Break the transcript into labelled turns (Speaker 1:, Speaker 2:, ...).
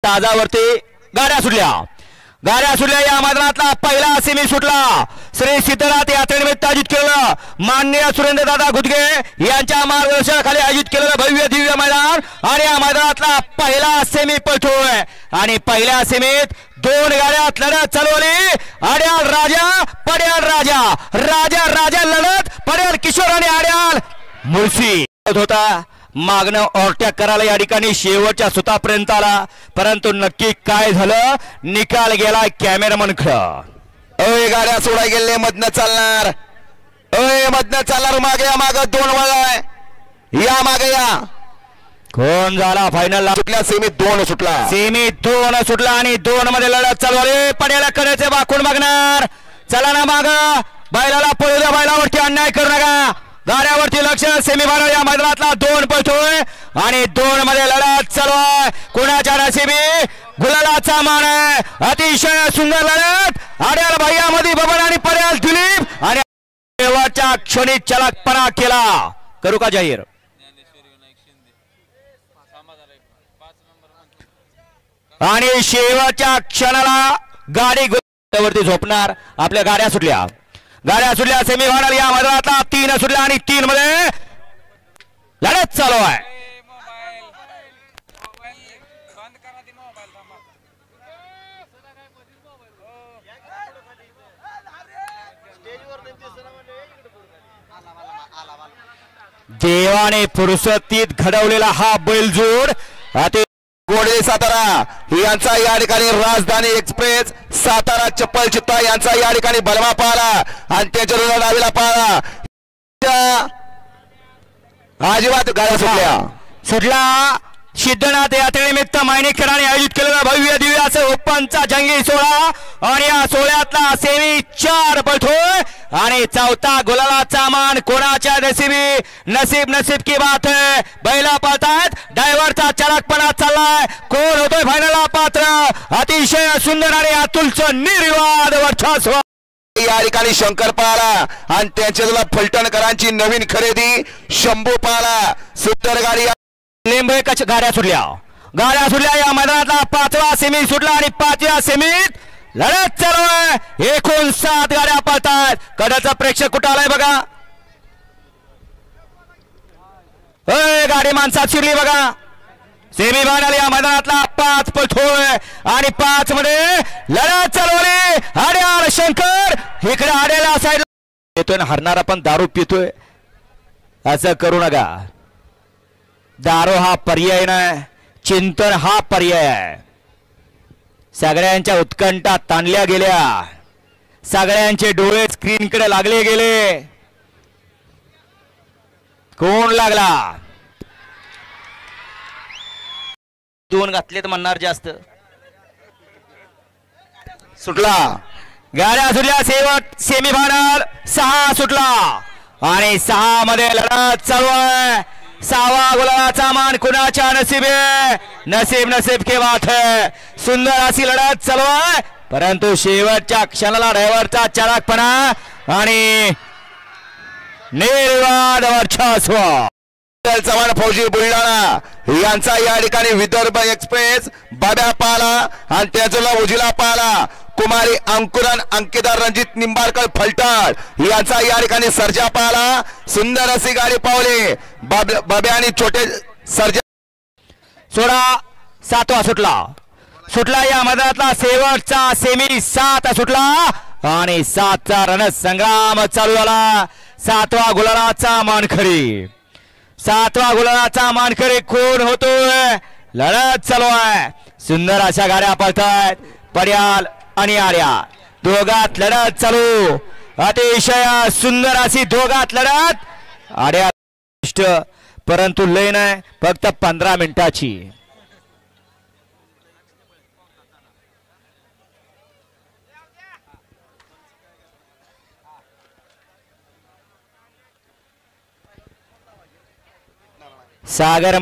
Speaker 1: ताजावरती गाड्या सुटल्या या मैदानातला पहिला सेमी सुटला श्री सिद्धनाथ यात्रेनिमित्त आयोजित केलेलं माननीय सुरेंद्रदादा गुदगे यांच्या मार्गदर्शनाखाली आयोजित केलेलं भव्य दिव्य मैदान आणि या मैदानातला पहिला सेमी पळतोय आणि पहिल्या सेमीत दोन गाड्यात लढत चालवली आड्याल राजा पड्याल राजा राजा राजा लढत पड्याल किशोर आणि आड्याल मुळशी होता मागणं ओव्हरटेक करायला या ठिकाणी शेवटच्या सुतापर्यंत आला परंतु नक्की काय झालं निकाल गेला कॅमेरामन कडे
Speaker 2: गाड्या सोडाय गेले मधनं चालणार मागे या माग दोन वळाय या मागे या
Speaker 1: कोण झाला फायनल
Speaker 2: सुटल्या सेमीत दोन
Speaker 1: सुटला आणि दोन मध्ये लढत चालू आहे पड्याला कडेचे वाकून बघणार चला ना माग बैलाला पळू द्या बैलावरती अन्याय करू नका गाड्यावरती लक्ष सेमीफायनल या मैदानातला दोन पळतोय आणि दोन मध्ये लढत चालू आहे कोणाच्या नशिबी गुलालाचा मान आहे अतिशय सुंदर लढत आड्याल भैयामध्ये बबन आणि पड्याल दिलीप आणि शेवटच्या क्षणी चलकपणा केला करू का जाहीर आणि शेवटच्या क्षणाला गाडी वरती झोपणार आपल्या गाड्या सुटल्या सेमीफायनल या मैदानातला 3 सुटल्या आणि 3 मध्ये लढत चालू आहे देवाने फुरसतीत घडवलेला हा बैलजोड
Speaker 2: गोडे सातारा यांचा या ठिकाणी राजधानी एक्सप्रेस सातारा चप्पल चित्ता यांचा या ठिकाणी बलमा पाहला आणि त्याच्या डावीला पाहला अजिबात गाड्या
Speaker 1: सुटला सिद्धनाथ यात्रेनिमित्त मायनीकरांनी आयोजित केलेला भव्य दिव्य असं ओपनचा जंगी सोहळा आणि या सोहळ्यातला सेमी 4 पळतोय आणि चौथा गुलालाचा मान कोणाच्या नसीब की बात है बैला पळतायत ड्रायव्हरचा चलाकपणा चाललाय कोण होतोय फायनलला पात्र अतिशय सुंदर आणि अतुलचं निर्विवाद वर्चस्व
Speaker 2: या ठिकाणी शंकर पाहला आणि त्यांच्या तुला फलटणकरांची नवीन खरेदी शंभू पाहला सुंदर गाडी
Speaker 1: लिंबे गाड्या सुटल्या या मैदानातला 5वा सेमी सुटला आणि 5व्या सेमीत लढत चालू आहे एकूण 7 गाड्या पळतात कडाचा प्रेक्षक कुठं आलाय बघा गाडी माणसात शिरली बघा सेमीफायनल या मैदानातला 5 पळतोय आणि 5 मध्ये लढत चालवली आड्याल शंकर इकडे आड्याला साईड येतोय ना हरणारा पण दारू पितोय असं करू नका दारू हा पर्याय नाही चिंतन हा पर्याय आहे सगळ्यांच्या उत्कंठा ताणल्या गेल्या सगळ्यांचे डोळे स्क्रीनकडे लागले गेले कोण लागला 2 घातलेत म्हणणार जास्त
Speaker 2: सुटला
Speaker 1: गाड्या सुटल्या शेवट सेमीफायनल 6 सुटला आणि 6 मध्ये लढत चालू आहे 6वा गुलालाचा मान कुणाच्या नसीब के बात है सुंदर अशी लढत चालू आहे परंतु शेवटच्या क्षणाला ड्रायव्हरचा चलाकपणा आणि निर्वाद वर्चस्व
Speaker 2: चव्हाण फौजी बुलढाणा यांचा या ठिकाणी विदर्भ एक्सप्रेस बाब्या पाहला आणि त्याचा उजिला पाहला कुमारी अंकुरन अंकिता रणजित निंबाळकर फलटण यांचा या ठिकाणी सर्जा पाहला सुंदर अशी गाडी पावली बाब्या आणि छोटे सर्जा
Speaker 1: 7वा सुटला या मैदानातला शेवटचा सेमी 7 सुटला आणि 7चा रणसंग्राम चालू झाला 7वा गुलालाचा मानकरी कोण होतोय लढत चालू आहे सुंदर अशा गाड्या पळतायत पड्याल आणि आर्या दोघात लढत चालू अतिशय सुंदर अशी दोघात लढत आर्या परंतु लय नाही फक्त 15 मिनिटाची सागर